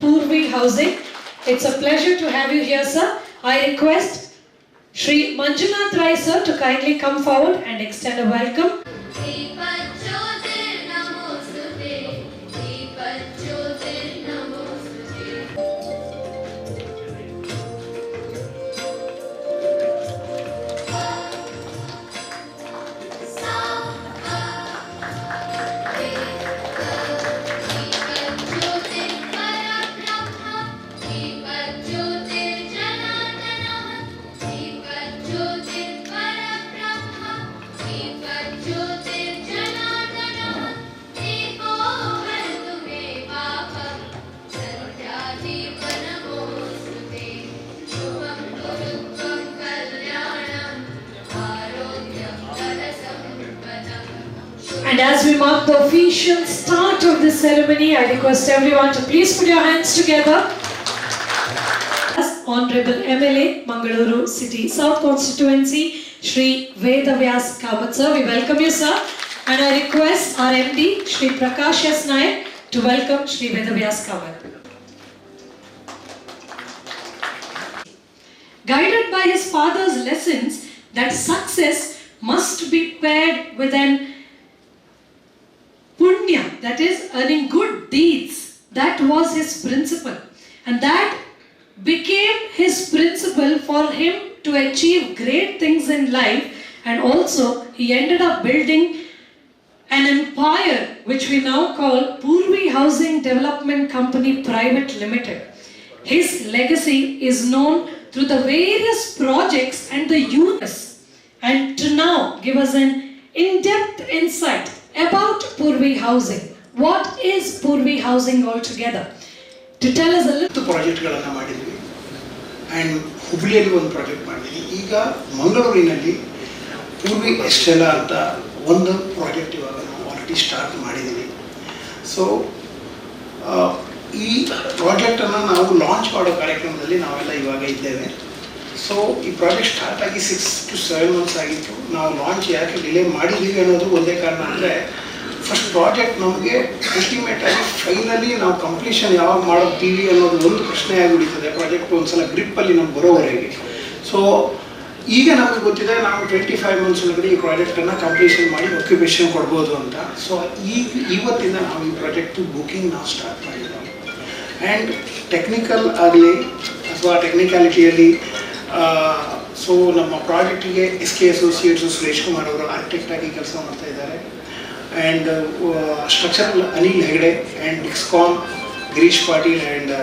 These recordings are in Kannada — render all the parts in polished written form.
Purvi Housing. It's a pleasure to have you here, sir. I request Shri Manjunath Rai, sir, to kindly come forward and extend a welcome. And as we mark the official start of this ceremony, I request everyone to please put your hands together. As Honorable MLA, Mangaluru City South Constituency, Shri Vedavyas Kamath, sir, we welcome you, sir. And I request our MD, Shri Prakash S. Naik, to welcome Shri Vedavyas Kamath. Guided by his father's lessons that success must be paired with an punya, that is earning good deeds. That was his principle, and that became his principle for him to achieve great things in life. And also he ended up building an empire which we now call Purvi Housing Development Company Private Limited. His legacy is known through the various projects and the units, and to now give us an in-depth insight about Purvi Housing. What is Purvi Housing altogether? To tell us a little. ಪ್ರಾಜೆಕ್ಟ್ಗಳನ್ನು ಮಾಡಿದ್ವಿ ಆ್ಯಂಡ್ ಹುಬ್ಳಿಯಲ್ಲಿ ಒಂದು ಪ್ರಾಜೆಕ್ಟ್ ಮಾಡಿದ್ವಿ. ಈಗ ಮಂಗಳೂರಿನಲ್ಲಿ ಪೂರ್ವಿ ಎಸ್ಟೆಲಾ ಅಂತ ಒಂದು ಪ್ರಾಜೆಕ್ಟ್ ಇವಾಗ ನಾವು ಆಲ್ರೆಡಿ ಸ್ಟಾರ್ಟ್ ಮಾಡಿದ್ದೀವಿ. ಸೊ ಈ ಪ್ರಾಜೆಕ್ಟನ್ನು ನಾವು ಲಾಂಚ್ ಮಾಡೋ ಕಾರ್ಯಕ್ರಮದಲ್ಲಿ ನಾವೆಲ್ಲ ಇವಾಗ ಇದ್ದೇವೆ. ಸೊ ಈ ಪ್ರಾಜೆಕ್ಟ್ ಸ್ಟಾರ್ಟ್ ಆಗಿ 6 to 7 months ಆಗಿತ್ತು. ನಾವು ಲಾಂಚ್ ಯಾಕೆ ಡಿಲೇ ಮಾಡಿದ್ದೀವಿ ಅನ್ನೋದು ಒಂದೇ ಕಾರಣ ಅಂದರೆ, ಫಸ್ಟ್ ಪ್ರಾಜೆಕ್ಟ್ ನಮಗೆ ಎಸ್ಟಿಮೇಟ್ ಆಗಿ ಫೈನಲಿ ನಾವು ಕಂಪ್ಲೀಷನ್ ಯಾವಾಗ ಮಾಡೋಗ್ತೀವಿ ಅನ್ನೋದು ಒಂದು ಪ್ರಶ್ನೆ ಆಗಿಬಿಡ್ತದೆ. ಪ್ರಾಜೆಕ್ಟ್ ಒಂದ್ಸಲ ಗ್ರಿಪ್ಪಲ್ಲಿ ನಮ್ಗೆ ಬರೋವರೆಗೆ. ಸೊ ಈಗ ನಮಗೆ ಗೊತ್ತಿದೆ ನಾವು 25 months ಒಳಗಡೆ ಈ ಪ್ರಾಜೆಕ್ಟನ್ನು ಕಂಪ್ಲೀಷನ್ ಮಾಡಿ ಆಕ್ಯುಪೇಷನ್ ಕೊಡ್ಬೋದು ಅಂತ. ಸೊ ಇವತ್ತಿಂದ ನಾವು ಈ ಪ್ರಾಜೆಕ್ಟು ಬುಕಿಂಗ್ ನಾವು ಸ್ಟಾರ್ಟ್ ಮಾಡಿದ್ದೀವಿ. ಆ್ಯಂಡ್ ಟೆಕ್ನಿಕಲ್ ಆಗಲಿ ಅಥವಾ ಟೆಕ್ನಿಕಾಲಿಟಿಯಲ್ಲಿ ಸೊ ನಮ್ಮ ಪ್ರಾಜೆಕ್ಟಿಗೆ SK ಅಸೋಸಿಯೇಟ್ಸು ಸುರೇಶ್ ಕುಮಾರ್ ಅವರು ಆರ್ಕಿಟೆಕ್ಟ್ ಆಗಿ ಕೆಲಸ ಮಾಡ್ತಾ ಇದ್ದಾರೆ. And structural Anil Hegde and ಡಿಕ್ಸ್ಕಾಮ್ ಗಿರೀಶ್ ಪಾಟೀಲ್ ಆ್ಯಂಡ್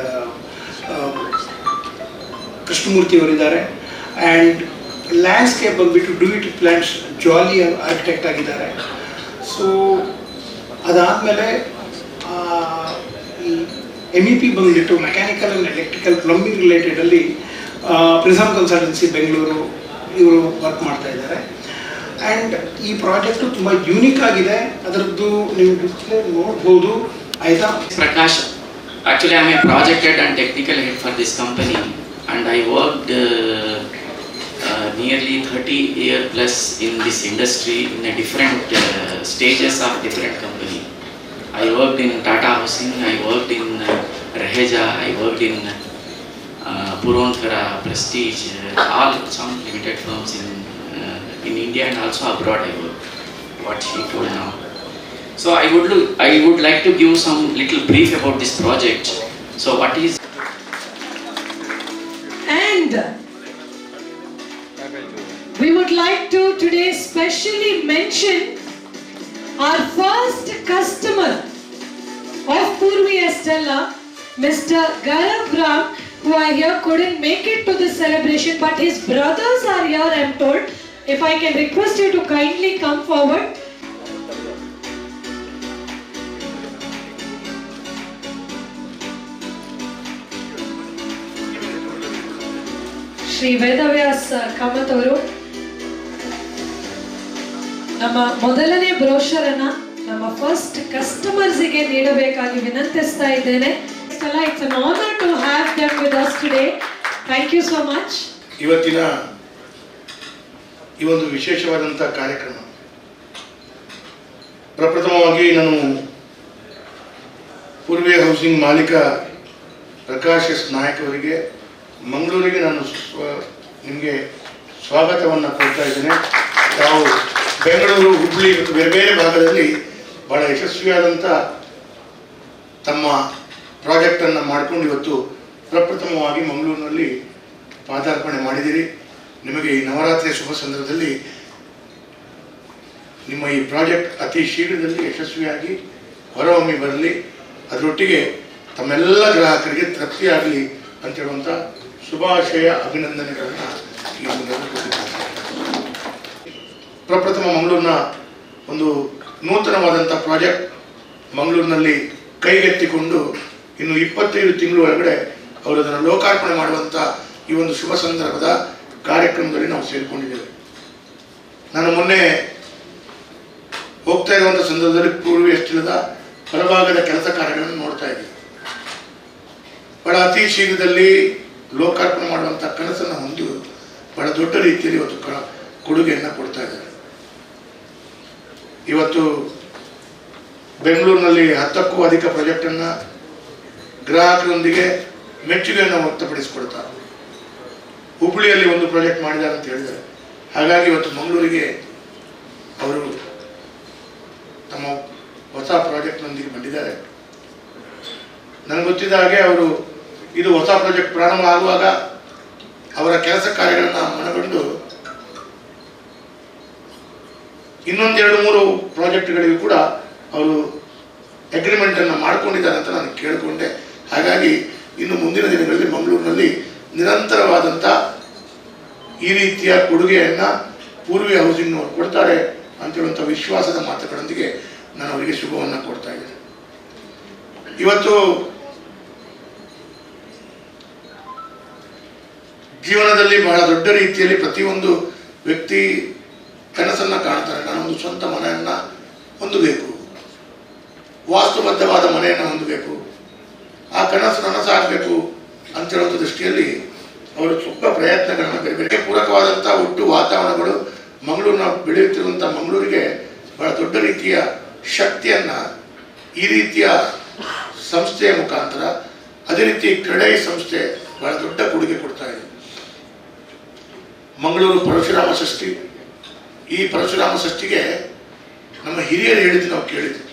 ಕೃಷ್ಣಮೂರ್ತಿ ಅವರಿದ್ದಾರೆ. ಆ್ಯಂಡ್ ಲ್ಯಾಂಡ್ಸ್ಕೇಪ್ ಬಂದುಬಿಟ್ಟು ಡೂ ಇಟ್ ಪ್ಲ್ಯಾನ್ಸ್ ಜಾಲಿ ಆರ್ಕಿಟೆಕ್ಟ್ ಆಗಿದ್ದಾರೆ. ಸೊ ಅದಾದಮೇಲೆ ಈ MEP ಬಂದುಬಿಟ್ಟು ಮೆಕ್ಯಾನಿಕಲ್ ಆ್ಯಂಡ್ ಎಲೆಕ್ಟ್ರಿಕಲ್ ಪ್ಲಂಬಿಂಗ್ ರಿಲೇಟೆಡಲ್ಲಿ ಪ್ರಿಸಮ್ ಕನ್ಸಲ್ಟೆನ್ಸಿ ಬೆಂಗಳೂರು ಇವರು ವರ್ಕ್ ಮಾಡ್ತಾ ಇದ್ದಾರೆ. ಆ್ಯಂಡ್ ಈ ಪ್ರಾಜೆಕ್ಟು ತುಂಬ ಯೂನಿಕ್ ಆಗಿದೆ. ಅದರದ್ದು ನೀವು ಡಿಸ್ಪ್ಲೇ ನೋಡ್ಬೋದು. ಆಯಿತಾ? Prakash, actually I am a project head and technical head for this company, and I worked nearly 30 years plus in this industry in a different stages of different company. I worked in Tata Housing, I worked in Raheja, I worked in Puronthara, Prestige, all some limited firms in India and also abroad. I worked, what she told now. So I would like to give some little brief about this project. So what is, And we would like to today specially mention our first customer of Purvi Estella, Mr. Gaurav Ram, who I here couldn't make it to this celebration, but his brothers are here, I am told. If I can request you to kindly come forward. Shri Vedavyas Kamath avaru ನಮ್ಮ ಮೊದಲನೇ ಬ್ರೋಷರ್ ಅನ್ನ ನಮ್ಮ ಫಸ್ಟ್ ಕಸ್ಟಮರ್ಸ್ ಗೆ ನೀಡಬೇಕಾಗಿ ವಿನಂತಿಸ್ತಾ ಇದ್ದೇನೆ. It's an honor to have them with us today. Thank you so much. ಇವತ್ತಿನ ಈ ಒಂದು ವಿಶೇಷವಾದಂಥ ಕಾರ್ಯಕ್ರಮ ಪ್ರಪ್ರಥಮವಾಗಿ ನಾನು ಪೂರ್ವಿ ಹೌಸಿಂಗ್ ಮಾಲೀಕ ಪ್ರಕಾಶ್ ಎಸ್ ನಾಯಕ್ ಅವರಿಗೆ ಮಂಗಳೂರಿಗೆ ನಾನು ನಿಮಗೆ ಸ್ವಾಗತವನ್ನು ಕೊಡ್ತಾ ಇದ್ದೇನೆ. ತಾವು ಬೆಂಗಳೂರು, ಹುಬ್ಬಳ್ಳಿ ಮತ್ತು ಬೇರೆ ಬೇರೆ ಭಾಗದಲ್ಲಿ ಭಾಳ ಯಶಸ್ವಿಯಾದಂಥ ತಮ್ಮ ಪ್ರಾಜೆಕ್ಟನ್ನು ಮಾಡಿಕೊಂಡು ಇವತ್ತು ಪ್ರಪ್ರಥಮವಾಗಿ ಮಂಗಳೂರಿನಲ್ಲಿ ಪಾದಾರ್ಪಣೆ ಮಾಡಿದ್ದೀರಿ. ನಿಮಗೆ ಈ ನವರಾತ್ರಿ ಶುಭ ಸಂದರ್ಭದಲ್ಲಿ ನಿಮ್ಮ ಈ ಪ್ರಾಜೆಕ್ಟ್ ಅತಿ ಶೀಘ್ರದಲ್ಲಿ ಯಶಸ್ವಿಯಾಗಿ ಹೊರಹೊಮ್ಮಿ ಬರಲಿ, ಅದರೊಟ್ಟಿಗೆ ತಮ್ಮೆಲ್ಲ ಗ್ರಾಹಕರಿಗೆ ತೃಪ್ತಿಯಾಗಲಿ ಅಂತ ಹೇಳುವಂಥ ಶುಭಾಶಯ, ಅಭಿನಂದನೆಗಳನ್ನು ಈ ಮೂಲಕ ಕೊಟ್ಟಿದ್ದಾರೆ. ಪ್ರಪ್ರಥಮ ಮಂಗಳೂರಿನ ಒಂದು ನೂತನವಾದಂಥ ಪ್ರಾಜೆಕ್ಟ್ ಮಂಗಳೂರಿನಲ್ಲಿ ಕೈಗೆತ್ತಿಕೊಂಡು ಇನ್ನು 25 ತಿಂಗಳು ಒಳಗಡೆ ಅವರು ಅದನ್ನು ಲೋಕಾರ್ಪಣೆ ಮಾಡುವಂಥ ಈ ಒಂದು ಶುಭ ಸಂದರ್ಭದ ಕಾರ್ಯಕ್ರಮದಲ್ಲಿ ನಾವು ಸೇರಿಕೊಂಡಿದ್ದೇವೆ. ನಾನು ಮೊನ್ನೆ ಹೋಗ್ತಾ ಇರುವಂಥ ಸಂದರ್ಭದಲ್ಲಿ ಪೂರ್ವಿ ಎಸ್ಟಿಲದ ಹೊರಭಾಗದ ಕೆಲಸ ಕಾರ್ಯಗಳನ್ನು ನೋಡ್ತಾ ಇದ್ದೀವಿ. ಬಹಳ ಅತಿ ಶೀಘ್ರದಲ್ಲಿ ಲೋಕಾರ್ಪಣೆ ಮಾಡುವಂಥ ಕನಸನ್ನು ಹೊಂದಿ ಬಹಳ ದೊಡ್ಡ ರೀತಿಯಲ್ಲಿ ಇವತ್ತು ಕೊಡುಗೆಯನ್ನು ಕೊಡ್ತಾ ಇದ್ದಾರೆ. ಇವತ್ತು ಬೆಂಗಳೂರಿನಲ್ಲಿ 10ಕ್ಕೂ ಅಧಿಕ ಪ್ರಾಜೆಕ್ಟನ್ನು ಗ್ರಾಹಕರೊಂದಿಗೆ ಮೆಚ್ಚುಗೆಯನ್ನು ವ್ಯಕ್ತಪಡಿಸಿಕೊಡ್ತಾರೆ. ಹುಬ್ಬಳ್ಳಿಯಲ್ಲಿ ಒಂದು ಪ್ರಾಜೆಕ್ಟ್ ಮಾಡಿದ್ದಾರೆ ಅಂತ ಹೇಳಿದ್ದಾರೆ. ಹಾಗಾಗಿ ಇವತ್ತು ಮಂಗಳೂರಿಗೆ ಅವರು ತಮ್ಮ ಹೊಸ ಪ್ರಾಜೆಕ್ಟ್ನೊಂದಿಗೆ ಬಂದಿದ್ದಾರೆ. ನನಗೆ ಗೊತ್ತಿದ್ದ ಹಾಗೆ ಅವರು ಇದು ಹೊಸ ಪ್ರಾಜೆಕ್ಟ್ ಪ್ರಾರಂಭ ಆಗುವಾಗ ಅವರ ಕೆಲಸ ಕಾರ್ಯಗಳನ್ನು ಮನಗಂಡು ಇನ್ನೊಂದು 2-3 ಪ್ರಾಜೆಕ್ಟ್ಗಳಿಗೂ ಕೂಡ ಅವರು ಅಗ್ರಿಮೆಂಟನ್ನು ಮಾಡಿಕೊಂಡಿದ್ದಾರೆ ಅಂತ ನಾನು ಕೇಳಿಕೊಂಡೆ. ಹಾಗಾಗಿ ಇನ್ನು ಮುಂದಿನ ದಿನಗಳಲ್ಲಿ ಮಂಗಳೂರಿನಲ್ಲಿ ನಿರಂತರವಾದಂಥ ಈ ರೀತಿಯ ಕೊಡುಗೆಯನ್ನು ಪೂರ್ವಿ ಹೌಸಿಂಗ್ನವರು ಕೊಡ್ತಾರೆ ಅಂತೇಳುವಂಥ ವಿಶ್ವಾಸದ ಮಾತುಗಳೊಂದಿಗೆ ನಾನು ಅವರಿಗೆ ಶುಭವನ್ನು ಕೊಡ್ತಾ ಇದ್ದೇನೆ. ಇವತ್ತು ಜೀವನದಲ್ಲಿ ಬಹಳ ದೊಡ್ಡ ರೀತಿಯಲ್ಲಿ ಪ್ರತಿಯೊಂದು ವ್ಯಕ್ತಿ ಕನಸನ್ನು ಕಾಣ್ತಾರೆ. ನಾನೊಂದು ಸ್ವಂತ ಮನೆಯನ್ನು ಹೊಂದಬೇಕು, ವಾಸ್ತುಬದ್ಧವಾದ ಮನೆಯನ್ನು ಹೊಂದಬೇಕು, ಆ ಕನಸು ನನಸಾಗಬೇಕು ಅಂತೇಳುವಂಥ ದೃಷ್ಟಿಯಲ್ಲಿ ಅವರು ತುಂಬ ಪ್ರಯತ್ನಗಳನ್ನು ಬೇರೆ ಬೇರೆ ಪೂರಕವಾದಂಥ ಒಟ್ಟು ವಾತಾವರಣಗಳು ಮಂಗಳೂರಿನ ಬೆಳೆಯುತ್ತಿರುವಂಥ ಮಂಗಳೂರಿಗೆ ಬಹಳ ದೊಡ್ಡ ರೀತಿಯ ಶಕ್ತಿಯನ್ನು ಈ ರೀತಿಯ ಸಂಸ್ಥೆಯ ಮುಖಾಂತರ, ಅದೇ ರೀತಿ ಕ್ರೆಡೈ ಸಂಸ್ಥೆ ಬಹಳ ದೊಡ್ಡ ಕೊಡುಗೆ ಕೊಡ್ತಾ ಇದೆ. ಮಂಗಳೂರು ಪರಶುರಾಮ ಷಷ್ಠಿ, ಈ ಪರಶುರಾಮ ಷಷ್ಠಿಗೆ ನಮ್ಮ ಹಿರಿಯರು ಹೇಳಿದ್ದು ನಾವು ಕೇಳಿದ್ವಿ.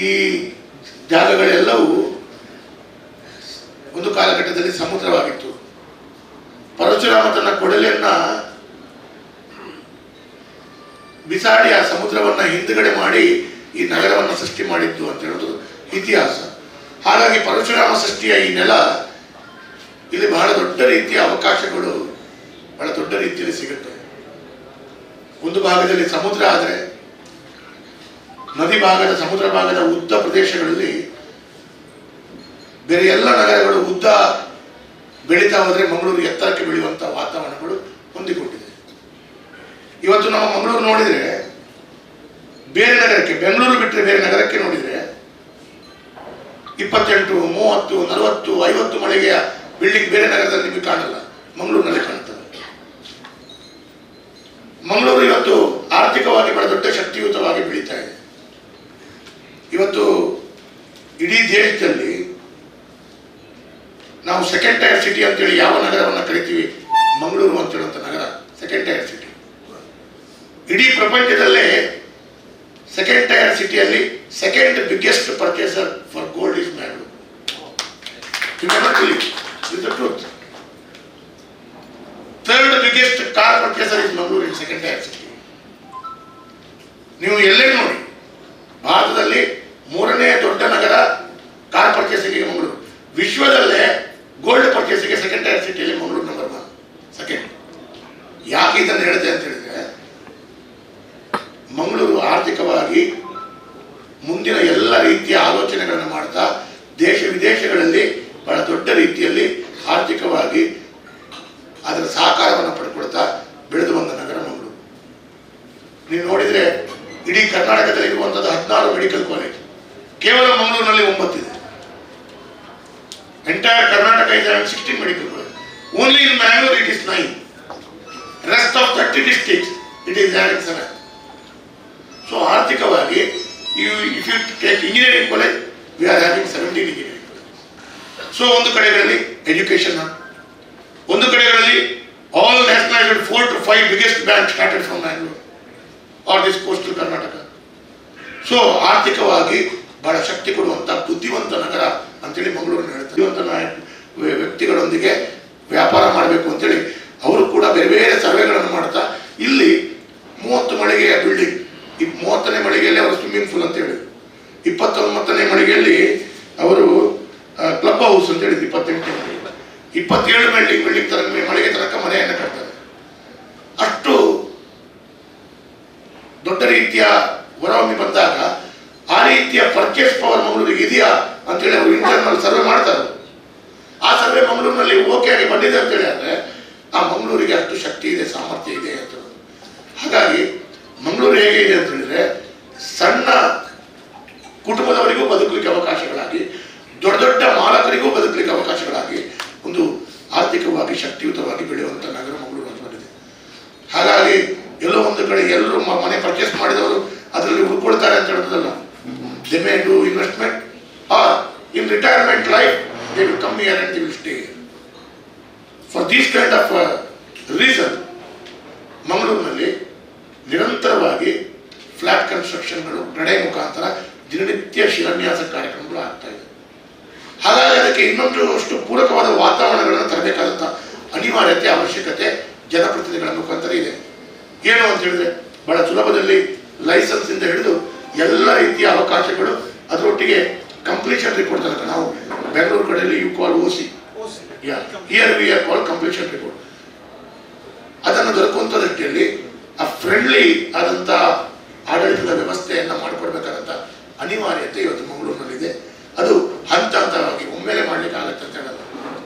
ಈ ಜಾಗಗಳೆಲ್ಲವೂ ಒಂದು ಕಾಲಘಟ್ಟದಲ್ಲಿ ಸಮುದ್ರವಾಗಿತ್ತು. ಪರಶುರಾಮ ತನ್ನ ಕೊಡಲಿಯನ್ನ ಬಿಸಾಡಿ ಆ ಸಮುದ್ರವನ್ನ ಹಿಂದುಗಡೆ ಮಾಡಿ ಈ ನಗರವನ್ನು ಸೃಷ್ಟಿ ಮಾಡಿದ್ದು ಅಂತ ಹೇಳೋದು ಇತಿಹಾಸ. ಹಾಗಾಗಿ ಪರಶುರಾಮ ಸೃಷ್ಟಿಯ ಈ ನೆಲ ಇಲ್ಲಿ ಬಹಳ ದೊಡ್ಡ ರೀತಿಯ ಅವಕಾಶಗಳು ಬಹಳ ದೊಡ್ಡ ರೀತಿಯಲ್ಲಿ ಸಿಗುತ್ತೆ. ಒಂದು ಭಾಗದಲ್ಲಿ ಸಮುದ್ರ ಆದರೆ ನದಿ ಭಾಗದ, ಸಮುದ್ರ ಭಾಗದ ಉದ್ದ ಪ್ರದೇಶಗಳಲ್ಲಿ ಬೇರೆ ಎಲ್ಲ ನಗರಗಳು ಉದ್ದ ಬೆಳೀತಾ ಹೋದರೆ ಮಂಗಳೂರು ಎತ್ತರಕ್ಕೆ ಬೆಳೆಯುವಂಥ ವಾತಾವರಣಗಳು ಹೊಂದಿಕೊಂಡಿದೆ. ಇವತ್ತು ನಮ್ಮ ಮಂಗಳೂರು ನೋಡಿದರೆ ಬೇರೆ ನಗರಕ್ಕೆ, ಬೆಂಗಳೂರು ಬಿಟ್ಟರೆ ಬೇರೆ ನಗರಕ್ಕೆ ನೋಡಿದರೆ 28, 30, 40, 50 ಮಳಿಗೆಯ ಬಿಲ್ಡಿಂಗ್ ಬೇರೆ ನಗರದಲ್ಲಿ ನಿಮಗೆ ಕಾಣಲ್ಲ, ಮಂಗಳೂರಿನಲ್ಲಿ ಕಾಣ್ತದೆ. ಮಂಗಳೂರು ಇವತ್ತು ಆರ್ಥಿಕವಾಗಿ ಬಹಳ ದೊಡ್ಡ ಶಕ್ತಿಯುತವಾಗಿ ಬೆಳೀತಾ ಇದೆ. ಇವತ್ತು ಇಡೀ ದೇಶದಲ್ಲಿ ನಾವು ಸೆಕೆಂಡ್ ಟೈರ್ ಸಿಟಿ ಅಂತೇಳಿ ಯಾವ ನಗರವನ್ನು ಕರಿತೀವಿ, ಮಂಗಳೂರು ಅಂತ ಹೇಳುವಂಥ ನಗರ ಸೆಕೆಂಡ್ ಟೈರ್ ಸಿಟಿ. ಇಡೀ ಪ್ರಪಂಚದಲ್ಲೇ ಸೆಕೆಂಡ್ ಟೈರ್ ಸಿಟಿಯಲ್ಲಿ second biggest purchaser for gold is Mangalore. You never believe, is the truth. Third biggest car purchaser is Mangaluru in second tier city. ನೀವು ಎಲ್ಲೇ ನೋಡಿ, ಭಾರತದಲ್ಲಿ 3ನೇ ದೊಡ್ಡ ನಗರ ಕಾರ್ ಪರ್ಚೇಸಿಂಗ್ ಮಂಗಳೂರು. ವಿಶ್ವದಲ್ಲೇ ಗೋಲ್ಡ್ ಪರ್ಚೇಸಿಂಗ್ ಸೆಕೆಂಡ್ ಟೈರ್ ಸಿಟಿಯಲ್ಲಿ ಮಂಗಳೂರು ನಂಬರ್ 1 ಸೆಕೆಂಡ್. ಯಾಕೆ ಇದನ್ನು ಹೇಳಿದೆ ಅಂತ ಹೇಳಿದ್ರೆ, ಮಂಗಳೂರು ಆರ್ಥಿಕವಾಗಿ ಮುಂದಿನ ಎಲ್ಲ ರೀತಿಯ ಆಲೋಚನೆಗಳನ್ನು ಮಾಡ್ತಾ ದೇಶ ವಿದೇಶಗಳಲ್ಲಿ ಬಹಳ ದೊಡ್ಡ ರೀತಿಯಲ್ಲಿ ಆರ್ಥಿಕವಾಗಿ ಅದರ ಸಹಕಾರವನ್ನು ಪಡ್ಕೊಳ್ತಾ ಬೆಳೆದು ಬಂದ ನಗರ ಮಂಗಳೂರು. ನೀವು ನೋಡಿದರೆ ಇಡೀ ಕರ್ನಾಟಕದಲ್ಲಿ ಇರುವಂಥದ್ದು 16 ಮೆಡಿಕಲ್ ಕಾಲೇಜ್, ಕೇವಲ ಮಂಗಳೂರಿನಲ್ಲಿ 9 ಇದೆ. Entire Karnataka is having 16 medical colleges. Only in Bangalore it is 9. Rest of 30 districts it is having 7. So ಆರ್ಥಿಕವಾಗಿ if you take engineering college, we are having 17 engineering colleges. So ಒಂದು ಕಡೆಗಳಲ್ಲಿ ಎಜುಕೇಶನ್, ಒಂದು ಕಡೆಗಳಲ್ಲಿ all nationalised 4 to 5 biggest banks started from Bangalore or this coastal Karnataka. So ಆರ್ಥಿಕವಾಗಿ ಬಹಳ ಶಕ್ತಿ ಕೊಡುವಂಥ ಬುದ್ಧಿವಂತ ನಗರ ಅಂತೇಳಿ ಮಂಗಳೂರಿನ ಹೇಳ್ತಾರೆ. ಬುದ್ಧಿವಂತ ವ್ಯಕ್ತಿಗಳೊಂದಿಗೆ ವ್ಯಾಪಾರ ಮಾಡಬೇಕು ಅಂತೇಳಿ ಅವರು ಕೂಡ ಬೇರೆ ಬೇರೆ ಸರ್ವೆಗಳನ್ನು ಮಾಡ್ತಾ ಇಲ್ಲಿ 30 ಮಳಿಗೆಯ ಬಿಲ್ಡಿಂಗ್, 30ನೇ ಮಳಿಗೆಯಲ್ಲಿ ಅವರು ಸ್ವಿಮ್ಮಿಂಗ್ ಪೂಲ್ ಅಂತ ಹೇಳಿದ್ರು, 29ನೇ ಮಳಿಗೆಯಲ್ಲಿ ಅವರು ಕ್ಲಬ್ ಹೌಸ್ ಅಂತ ಹೇಳಿದ್ರು, 27 ಬಿಲ್ಡಿಂಗ್ ತರ ಮಳಿಗೆ ತನಕ ಮನೆಯನ್ನು ಕಟ್ತಾರೆ. ಅಷ್ಟು ದೊಡ್ಡ ರೀತಿಯ ಹೊರಹೊಮ್ಮಿ ಬಂದಾಗ ಆ ರೀತಿಯ ಪರ್ಚೇಸ್ ಪವರ್ ಮಂಗಳೂರಿಗೆ ಇದೆಯಾ ಅಂತೇಳಿ ಅವರು ಇಂಟರ್ನಲ್ ಸರ್ವೆ ಮಾಡ್ತಾರೆ. ಆ ಸರ್ವೆ ಮಂಗಳೂರಿನಲ್ಲಿ ಓಕೆ ಆಗಿ ಬಂದಿದೆ ಅಂತೇಳಿ ಆದರೆ ಆ ಮಂಗಳೂರಿಗೆ ಅಷ್ಟು ಶಕ್ತಿ ಇದೆ, ಸಾಮರ್ಥ್ಯ ಇದೆ ಅಂತ. ಹಾಗಾಗಿ ಮಂಗಳೂರು ಹೇಗೆ ಇದೆ ಅಂತ ಹೇಳಿದ್ರೆ ಸಣ್ಣ ಕುಟುಂಬದವರಿಗೂ ಬದುಕಲಿಕ್ಕೆ ಅವಕಾಶಗಳಾಗಿ, ದೊಡ್ಡ ದೊಡ್ಡ ಮಾಲಕರಿಗೂ ಬದುಕಲಿಕ್ಕೆ ಅವಕಾಶಗಳಾಗಿ ಒಂದು ಆರ್ಥಿಕವಾಗಿ ಶಕ್ತಿಯುತವಾಗಿ ಬೆಳೆಯುವಂಥ ನಗರ ಮಂಗಳೂರು ಅಂತ ಬಂದಿದೆ. ಹಾಗಾಗಿ ಎಲ್ಲೋ ಒಂದು ಕಡೆ ಎಲ್ಲರೂ ಮನೆ ಪರ್ಚೇಸ್ ಮಾಡಿದವರು ಅದರಲ್ಲಿ ಉಳ್ಕೊಳ್ತಾರೆ ಅಂತ ಹೇಳೋದಲ್ಲ. They may do investment or in retirement life they will come here and they will stay here. For these kind of reason ಮಂಗಳೂರಿನಲ್ಲಿ ನಿರಂತರವಾಗಿ ಫ್ಲಾಟ್ ಕನ್ಸ್ಟ್ರಕ್ಷನ್ಗಳು ನಡೆ ಮುಖಾಂತರ ದಿನನಿತ್ಯ ಶಿಲಾನ್ಯಾಸ ಕಾರ್ಯಕ್ರಮಗಳು ಆಗ್ತಾ ಇದೆ. ಹಾಗಾಗಿ ಅದಕ್ಕೆ ಇನ್ನೊಂದು ಅಷ್ಟು ಪೂರಕವಾದ ವಾತಾವರಣಗಳನ್ನು ತರಬೇಕಾದಂಥ ಅನಿವಾರ್ಯತೆ, ಅವಶ್ಯಕತೆ ಜನಪ್ರತಿನಿಧಿಗಳ ಮುಖಾಂತರ ಇದೆ. ಏನು ಅಂತ ಹೇಳಿದ್ರೆ ಬಹಳ ಸುಲಭದಲ್ಲಿ ಲೈಸೆನ್ಸ್ ಇಂದ ಹಿಡಿದು ಎಲ್ಲ ರೀತಿಯ ಅವಕಾಶಗಳು, ಅದರೊಟ್ಟಿಗೆ ಕಂಪ್ಲೀಷನ್ ರಿಪೋರ್ಟ್ ತನಕ. ನಾವು ಬೆಂಗಳೂರು ಕಡೆಯಲ್ಲಿ you call OC, here we are call completion report. ಅದನ್ನು ದೊರಕುವಂಥ ದೃಷ್ಟಿಯಲ್ಲಿ ಆ ಫ್ರೆಂಡ್ಲಿ ಆದಂಥ ಆಡಳಿತದ ವ್ಯವಸ್ಥೆಯನ್ನು ಮಾಡಿಕೊಡ್ಬೇಕಾದಂಥ ಅನಿವಾರ್ಯತೆ ಇವತ್ತು ಮಂಗಳೂರಿನಲ್ಲಿದೆ. ಅದು ಹಂತ ಹಂತವಾಗಿ ಒಮ್ಮೆಲೆ ಮಾಡ್ಲಿಕ್ಕೆ ಆಗತ್ತೆ ಅಂತ ಹೇಳೋದು.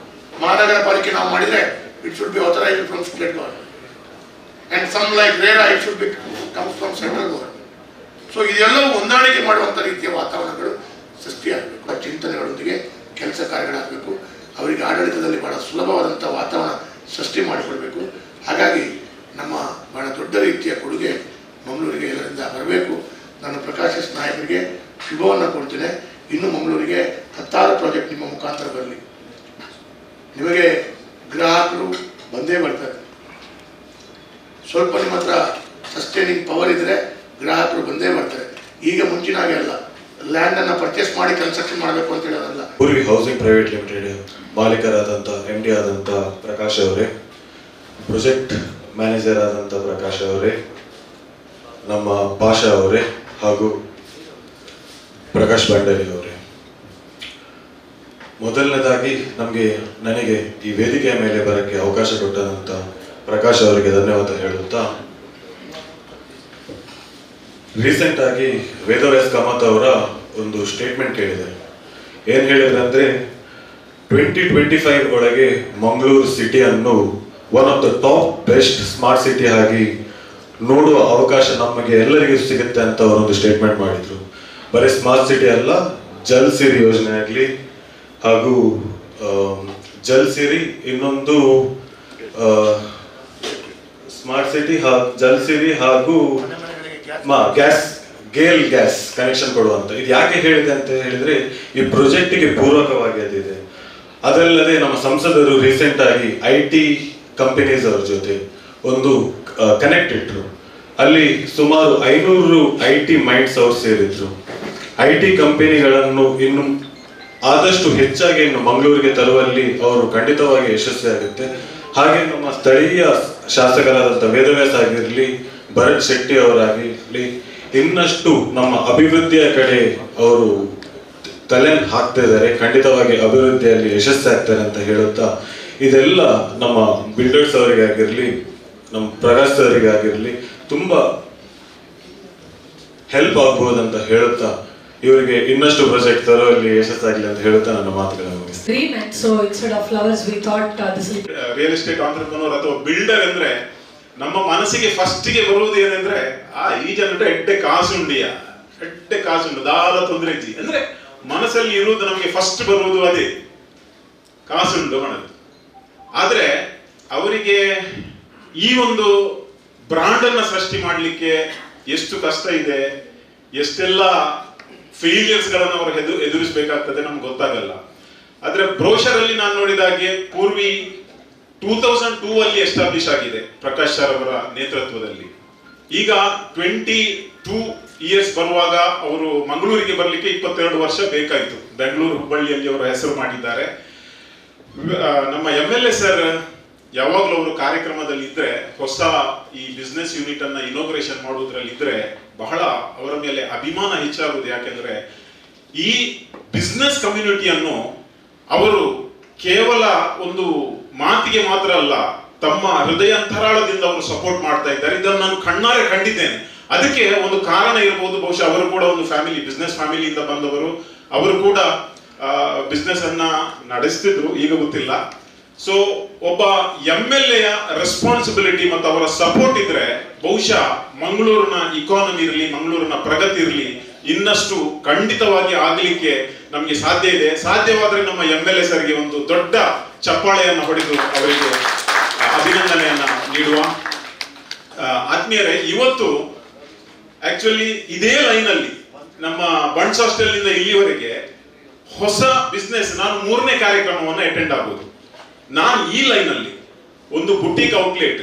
ಮಹಾನಗರ ಪಾಲಿಕೆ ನಾವು ಮಾಡಿದರೆ it should be authorised from state government and some like RERA it should be comes from central government. So ಇದೆಲ್ಲವೂ ಹೊಂದಾಣಿಕೆ ಮಾಡುವಂಥ ರೀತಿಯ ವಾತಾವರಣಗಳು ಸೃಷ್ಟಿಯಾಗಬೇಕು. ಆ ಚಿಂತನೆಗಳೊಂದಿಗೆ ಕೆಲಸ ಕಾರ್ಯಗಳಾಗಬೇಕು. ಅವರಿಗೆ ಆಡಳಿತದಲ್ಲಿ ಬಹಳ ಸುಲಭವಾದಂಥ ವಾತಾವರಣ ಸೃಷ್ಟಿ ಮಾಡಿಕೊಡ್ಬೇಕು. ಹಾಗಾಗಿ ನಮ್ಮ ಬಹಳ ದೊಡ್ಡ ರೀತಿಯ ಕೊಡುಗೆ ಮಂಗಳೂರಿಗೆ ಎಲ್ಲರಿಂದ ಬರಬೇಕು. ನಾನು ಪ್ರಕಾಶ್ ಎಸ್ ನಾಯಕರಿಗೆ ಶುಭವನ್ನು ಕೊಡ್ತೇನೆ. ಇನ್ನು ಮಂಗಳೂರಿಗೆ 10 ಪ್ರಾಜೆಕ್ಟ್ ನಿಮ್ಮ ಮುಖಾಂತರ ಬರಲಿ. ನಿಮಗೆ ಗ್ರಾಹಕರು ಬಂದೇ ಬರ್ತಾರೆ. ಸ್ವಲ್ಪ ನಿಮ್ಮ ಹತ್ರ ಸಸ್ಟೈನಿಂಗ್ ಪವರ್ ಇದ್ರೆ ಗ್ರಾಹಕರು ಬಂದೇ ಬರ್ತಾರೆ. ಈಗ ಮುಂಚಿನಾಗೆ ಅಲ್ಲ, ಲ್ಯಾಂಡನ್ನು ಪರ್ಚೇಸ್ ಮಾಡಿ ಕನ್ಸ್ಟ್ರಕ್ಷನ್ ಮಾಡಬೇಕು ಅಂತ ಹೇಳೋದಲ್ಲ. ಪೂರ್ವಿ ಹೌಸಿಂಗ್ ಪ್ರೈವೇಟ್ ಲಿಮಿಟೆಡ್ ಮಾಲೀಕರಾದಂಥ MD ಆದಂಥ ಪ್ರಕಾಶ್ ಅವರೇ, ಪ್ರೊಜೆಕ್ಟ್ ಮ್ಯಾನೇಜರ್ ಆದಂಥ ಪ್ರಕಾಶ್ ಅವರೇ, ನಮ್ಮ ಭಾಷಾ ಅವರೇ ಹಾಗೂ ಪ್ರಕಾಶ್ ಭಂಡಾರಿ ಅವರೇ, ಮೊದಲನೇದಾಗಿ ನನಗೆ ಈ ವೇದಿಕೆಯ ಮೇಲೆ ಬರೋಕ್ಕೆ ಅವಕಾಶ ಕೊಟ್ಟಂತ ಪ್ರಕಾಶ್ ಅವರಿಗೆ ಧನ್ಯವಾದ ಹೇಳುತ್ತಾ, ರೀಸೆಂಟ್ ಆಗಿ ವೇದವ್ಯಾಸ್ ಕಾಮತ್ ಅವರ ಒಂದು ಸ್ಟೇಟ್ಮೆಂಟ್ ಕೇಳಿದೆ. ಏನು ಹೇಳಿದ್ರೆ ಅಂದರೆ 2025 ಒಳಗೆ ಮಂಗಳೂರು ಸಿಟಿಯನ್ನು one of the top best smart city ಆಗಿ ನೋಡುವ ಅವಕಾಶ ನಮಗೆ ಎಲ್ಲರಿಗೂ ಸಿಗುತ್ತೆ ಅಂತ ಅವರೊಂದು ಸ್ಟೇಟ್ಮೆಂಟ್ ಮಾಡಿದ್ರು. ಬರೀ ಸ್ಮಾರ್ಟ್ ಸಿಟಿ ಅಲ್ಲ, ಜಲ್ ಸಿರಿ ಯೋಜನೆ ಆಗಲಿ ಹಾಗೂ ಜಲ್ ಸಿರಿ ಇನ್ನೊಂದು ಸ್ಮಾರ್ಟ್ ಸಿಟಿ ಜಲ್ ಸಿರಿ ಹಾಗೂ ಗೇಲ್ ಗ್ಯಾಸ್ ಕನೆಕ್ಷನ್ ಕೊಡುವಂತ. ಇದು ಯಾಕೆ ಹೇಳಿದೆ ಅಂತ ಹೇಳಿದ್ರೆ ಈ ಪ್ರಾಜೆಕ್ಟಿಗೆ ಪೂರಕವಾಗಿ ಅದಿದೆ. ಅದಲ್ಲದೆ ನಮ್ಮ ಸಂಸದರು ರೀಸೆಂಟ್ ಆಗಿ IT ಕಂಪನೀಸ್ ಅವ್ರ ಜೊತೆ ಒಂದು ಕನೆಕ್ಟ್ ಇಟ್ರು. ಅಲ್ಲಿ ಸುಮಾರು 500 IT ಮೈಂಡ್ಸ್ ಅವ್ರು ಸೇರಿದ್ರು. IT ಕಂಪನಿಗಳನ್ನು ಇನ್ನು ಆದಷ್ಟು ಹೆಚ್ಚಾಗಿ ಇನ್ನು ಮಂಗಳೂರಿಗೆ ತರುವಲ್ಲಿ ಅವರು ಖಂಡಿತವಾಗಿ ಯಶಸ್ವಿಯಾಗುತ್ತೆ. ಹಾಗೆ ನಮ್ಮ ಸ್ಥಳೀಯ ಶಾಸಕರಾದಂಥ ವೇದವ್ಯಾಸ್ ಆಗಿರಲಿ, ಭರತ್ ಶೆಟ್ಟಿ ಅವರಾಗಿರಲಿ, ಇನ್ನಷ್ಟು ನಮ್ಮ ಅಭಿವೃದ್ಧಿಯ ಕಡೆ ಅವರು ತಲೆ ಹಾಕ್ತಾ ಇದ್ದಾರೆ. ಖಂಡಿತವಾಗಿ ಅಭಿವೃದ್ಧಿಯಲ್ಲಿ ಯಶಸ್ಸಾಗ್ತಾರೆ ಅಂತ ಹೇಳುತ್ತಾ, ಇದೆಲ್ಲ ನಮ್ಮ ಬಿಲ್ಡರ್ಸ್ ಅವರಿಗೆ ಆಗಿರಲಿ, ನಮ್ಮ ಪ್ರಕಾಶ್ ಅವರಿಗೆ ಆಗಿರಲಿ ತುಂಬ ಹೆಲ್ಪ್ ಆಗ್ಬೋದಂತ ಹೇಳುತ್ತಾ, ಇವರಿಗೆ ಇನ್ನಷ್ಟು ಪ್ರಾಜೆಕ್ಟ್ ತರುವಲ್ಲಿ ಯಶಸ್ಸಾಗಲಿ ಅಂತ ಹೇಳುತ್ತಾ ನನ್ನ ಮಾತುಗಳನ್ನು ಮುಗಿಸ್ತೀನಿ. So instead of flowers we thought this will real estate entrepreneur ಅಥವಾ ಬಿಲ್ಡರ್ ಅಂದ್ರೆ ನಮ್ಮ ಮನಸ್ಸಿಗೆ ಫಸ್ಟಿಗೆ ಬರುವುದು ಏನಂದ್ರೆ ಈ ಜನರ ಎಡ್ಡೆ ಕಾಸುಂಡು ದಾಲ ತೊಂದರೆ ಇಜ್ಜಿ ಅಂದ್ರೆ ಮನಸ್ಸಲ್ಲಿ ಇರುವುದು ನಮಗೆ ಫಸ್ಟ್ ಬರುವುದು ಅದೇ ಕಾಸುಂಡು ಅನ್ನೋದು. ಆದ್ರೆ ಅವರಿಗೆ ಈ ಒಂದು ಬ್ರಾಂಡ್ ಅನ್ನ ಸೃಷ್ಟಿ ಮಾಡಲಿಕ್ಕೆ ಎಷ್ಟು ಕಷ್ಟ ಇದೆ, ಎಷ್ಟೆಲ್ಲ ಫೇಲಿಯರ್ಸ್ ಗಳನ್ನು ಅವರು ಎದುರಿಸಬೇಕಾಗ್ತದೆ ನಮ್ಗೆ ಗೊತ್ತಾಗಲ್ಲ. ಆದ್ರೆ ಬ್ರೋಷರ್ ಅಲ್ಲಿ ನಾನು ನೋಡಿದ ಹಾಗೆ ಪೂರ್ವಿ 2002 ಅಲ್ಲಿ ಎಸ್ಟಾಬ್ಲಿಷ್ ಆಗಿದೆ ಪ್ರಕಾಶ್ ಸರ್ ಅವರ ನೇತೃತ್ವದಲ್ಲಿ. ಈಗ 22 ಇಯರ್ಸ್ ಬರುವಾಗ ಅವರು ಮಂಗಳೂರಿಗೆ ಬರಲಿಕ್ಕೆ 22 ವರ್ಷ ಬೇಕಾಯಿತು. ಬೆಂಗಳೂರು ಹುಬ್ಬಳ್ಳಿಯಲ್ಲಿ ಅವರ ಹೆಸರು ಮಾಡಿದ್ದಾರೆ. ನಮ್ಮ MLA ಸರ್ ಯಾವಾಗಲೂ ಅವರು ಕಾರ್ಯಕ್ರಮದಲ್ಲಿ ಇದ್ರೆ, ಹೊಸ ಈ ಬಿಸ್ನೆಸ್ ಯೂನಿಟ್ ಅನ್ನ ಇನೋಗ್ರೇಷನ್ ಮಾಡುವುದರಲ್ಲಿ ಇದ್ರೆ ಬಹಳ ಅವರ ಮೇಲೆ ಅಭಿಮಾನ ಹೆಚ್ಚಾಗುವುದು. ಯಾಕೆಂದ್ರೆ ಈ ಬಿಸ್ನೆಸ್ ಕಮ್ಯುನಿಟಿಯನ್ನು ಅವರು ಕೇವಲ ಒಂದು ಮಾತಿಗೆ ಮಾತ್ರ ಅಲ್ಲ, ತಮ್ಮ ಹೃದಯಾಂತರಾಳದಿಂದ ಅವರು ಸಪೋರ್ಟ್ ಮಾಡ್ತಾ ಇದ್ದಾರೆ. ಇದನ್ನು ನಾನು ಕಣ್ಣಾರೆ ಕಂಡಿದ್ದೇನೆ. ಅದಕ್ಕೆ ಒಂದು ಕಾರಣ ಇರಬಹುದು, ಬಹುಶಃ ಅವರು ಕೂಡ ಒಂದು ಫ್ಯಾಮಿಲಿ, ಬಿಸ್ನೆಸ್ ಫ್ಯಾಮಿಲಿಯಿಂದ ಬಂದವರು. ಅವರು ಕೂಡ ಬಿಸ್ನೆಸ್ ಅನ್ನ ನಡೆಸ್ತಿದ್ರು, ಈಗ ಗೊತ್ತಿಲ್ಲ. ಸೊ ಒಬ್ಬ MLA ರೆಸ್ಪಾನ್ಸಿಬಿಲಿಟಿ ಮತ್ತು ಅವರ ಸಪೋರ್ಟ್ ಇದ್ರೆ ಬಹುಶಃ ಮಂಗಳೂರಿನ ಇಕಾನಮಿ ಇರಲಿ, ಮಂಗಳೂರಿನ ಪ್ರಗತಿ ಇರಲಿ, ಇನ್ನಷ್ಟು ಖಂಡಿತವಾಗಿ ಆಗಲಿಕ್ಕೆ ನಮಗೆ ಸಾಧ್ಯ ಇದೆ. ಸಾಧ್ಯವಾದ್ರೆ ನಮ್ಮ MLA ಸರ್ಗೆ ಒಂದು ದೊಡ್ಡ ಚಪ್ಪಾಳೆಯನ್ನು ಹೊಡೆದು ಅವರಿಗೆ ಅಭಿನಂದನೆಯನ್ನ ನೀಡುವ. ಆತ್ಮೀಯರೇ, ಇವತ್ತು ಆಕ್ಚುಲಿ ಇದೇ ಲೈನ್ ಅಲ್ಲಿ ನಮ್ಮ ಬಂಡ್ಸ್ ಹಾಸ್ಟೆಲ್ ನಿಂದ ಇಲ್ಲಿವರೆಗೆ ಹೊಸ ಬಿಸ್ನೆಸ್, ನಾನು 3ನೇ ಕಾರ್ಯಕ್ರಮವನ್ನು ಅಟೆಂಡ್ ಆಗೋದು. ನಾನು ಈ ಲೈನ್ ಅಲ್ಲಿ ಒಂದು ಬುಟಿಕ್ ಔಟ್ಲೆಟ್,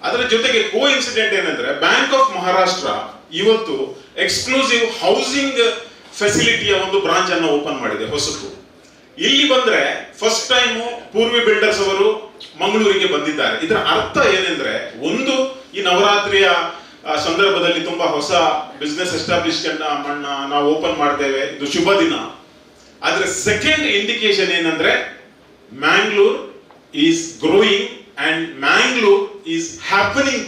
ಅದರ ಜೊತೆಗೆ ಕೋ ಇನ್ಸಿಡೆಂಟ್ ಏನಂದ್ರೆ ಬ್ಯಾಂಕ್ ಆಫ್ ಮಹಾರಾಷ್ಟ್ರ ಇವತ್ತು ಎಕ್ಸ್ಕ್ಲೂಸಿವ್ ಹೌಸಿಂಗ್ ಫೆಸಿಲಿಟಿಯ ಒಂದು ಬ್ರಾಂಚ್ ಅನ್ನು ಓಪನ್ ಮಾಡಿದೆ ಹೊಸತು. ಇಲ್ಲಿ ಬಂದ್ರೆ ಫಸ್ಟ್ ಟೈಮ್ ಪೂರ್ವಿ ಬಿಲ್ಡರ್ಸ್ ಅವರು ಮಂಗಳೂರಿಗೆ ಬಂದಿದ್ದಾರೆ. ಇದರ ಅರ್ಥ ಏನೆಂದ್ರೆ, ಒಂದು ಈ ನವರಾತ್ರಿಯ ಸಂದರ್ಭದಲ್ಲಿ ತುಂಬಾ ಹೊಸ ಬಿಸ್ನೆಸ್ ಎಸ್ಟಾಬ್ಲಿಷ್ಮೆಂಟ್ ನಾವು ಓಪನ್ ಮಾಡ್ತೇವೆ, ಇದು ಶುಭ ದಿನ. ಆದ್ರೆ ಸೆಕೆಂಡ್ ಇಂಡಿಕೇಶನ್ ಏನಂದ್ರೆ, Mangalore is growing and Mangalore is happening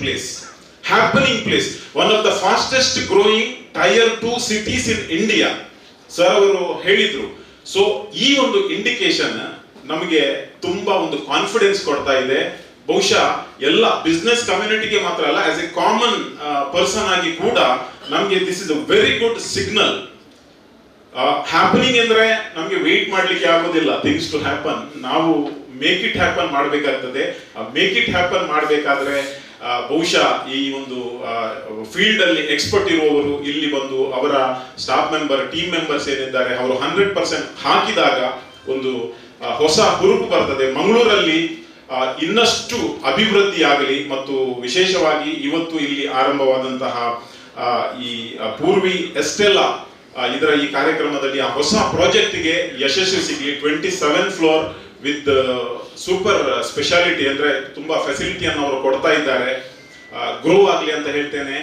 place. One of the fastest growing tyre 2 cities in India sir ಅವರು ಹೇಳಿದ್ರು. ಸೊ ಈ ಒಂದು ಇಂಡಿಕೇಶನ್ ನಮಗೆ ತುಂಬಾ ಒಂದು ಕಾನ್ಫಿಡೆನ್ಸ್ ಕೊಡ್ತಾ ಇದೆ. ಬಹುಶಃ ಎಲ್ಲ ಬಿಸ್ನೆಸ್ ಕಮ್ಯುನಿಟಿಗೆ ಮಾತ್ರ ಅಲ್ಲ, ಆಸ್ ಎ ಕಾಮನ್ ಪರ್ಸನ್ ಆಗಿ ಕೂಡ ನಮಗೆ this is a very good signal. Happening ಅಂದ್ರೆ ನಮಗೆ ವೆಯ್ಟ್ ಮಾಡ್ಲಿಕ್ಕೆ ಆಗೋದಿಲ್ಲ, ಥಿಂಗ್ಸ್ ಟು ಹ್ಯಾಪನ್. ನಾವು ಮೇಕ್ ಇಟ್ ಹ್ಯಾಪನ್ ಮಾಡಬೇಕಾಗ್ತದೆ. ಮೇಕ್ ಇಟ್ ಹ್ಯಾಪನ್ ಮಾಡಬೇಕಾದ್ರೆ ಬಹುಶಃ ಈ ಒಂದು ಫೀಲ್ಡ್ ಅಲ್ಲಿ ಎಕ್ಸ್ಪರ್ಟ್ ಇರುವವರು ಇಲ್ಲಿ ಬಂದು ಅವರ ಸ್ಟಾಫ್ ಮೆಂಬರ್, ಟೀಮ್ ಮೆಂಬರ್ಸ್ ಏನಿದ್ದಾರೆ ಅವರು 100% ಹಾಕಿದಾಗ ಒಂದು ಹೊಸ ಹುರುಪು ಬರ್ತದೆ. ಮಂಗಳೂರಲ್ಲಿ ಇನ್ನಷ್ಟು ಅಭಿವೃದ್ಧಿ ಆಗಲಿ. ಮತ್ತು ವಿಶೇಷವಾಗಿ ಇವತ್ತು ಇಲ್ಲಿ ಆರಂಭವಾದಂತಹ ಈ ಪೂರ್ವಿ ಎಸ್ಟೆಲ್ಲಾ ಇದರ ಈ ಕಾರ್ಯಕ್ರಮದಲ್ಲಿ ಆ ಹೊಸ ಪ್ರಾಜೆಕ್ಟ್ಗೆ ಯಶಸ್ವಿ ಸಿಗಲಿ. 27 ಫ್ಲೋರ್ ವಿತ್ ಸೂಪರ್ ಸ್ಪೆಷಾಲಿಟಿ, ಅಂದ್ರೆ ತುಂಬಾ ಫೆಸಿಲಿಟಿಯನ್ನು ಅವರು ಕೊಡ್ತಾ ಇದ್ದಾರೆ. ಗ್ರೋ ಆಗಲಿ ಅಂತ ಹೇಳ್ತೇನೆ.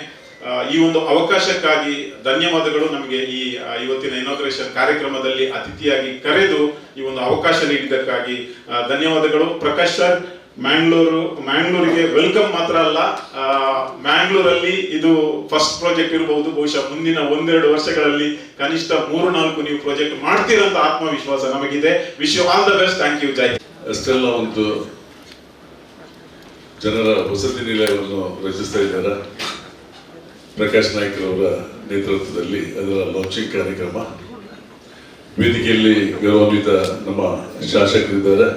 ಈ ಒಂದು ಅವಕಾಶಕ್ಕಾಗಿ ಧನ್ಯವಾದಗಳು. ನಮಗೆ ಈ ಇವತ್ತಿನ ಇನಾಗ್ರೇಷನ್ ಕಾರ್ಯಕ್ರಮದಲ್ಲಿ ಅತಿಥಿಯಾಗಿ ಕರೆದು ಈ ಒಂದು ಅವಕಾಶ ನೀಡಿದ್ದಕ್ಕಾಗಿ ಧನ್ಯವಾದಗಳು. ಪ್ರಕಾಶ್ ಸರ್, ಮ್ಯಾಂಗ್ಳೂರಿಗೆ ವೆಲ್ಕಮ್ ಮಾತ್ರ ಅಲ್ಲ, ಮ್ಯಾಂಗ್ಳೂರಲ್ಲಿ ಇದು ಫಸ್ಟ್ ಪ್ರಾಜೆಕ್ಟ್ ಇರಬಹುದು. ಬಹುಶಃ ಮುಂದಿನ 1-2 ವರ್ಷಗಳಲ್ಲಿ ಕನಿಷ್ಠ 3-4 ನೀವು ಪ್ರಾಜೆಕ್ಟ್ ಮಾಡ್ತೀರಂತ ಆತ್ಮವಿಶ್ವಾಸ ನಮಗಿದೆ. Wish you all the best. Thank you. ಜೈ. ಅಷ್ಟೆಲ್ಲ ಒಂದು ಜನರ ವಸತಿ ನಿಲಯವನ್ನು ರಚಿಸ್ತಾ ಇದ್ದಾರೆ ಪ್ರಕಾಶ್ ನಾಯ್ಕರವರ ನೇತೃತ್ವದಲ್ಲಿ. ಅದರ ಲಾಂಚಿಂಗ್ ಕಾರ್ಯಕ್ರಮ ವೇದಿಕೆಯಲ್ಲಿ ಗೌರವಾನ್ವಿತ ನಮ್ಮ ಶಾಸಕರಿದ್ದಾರೆ.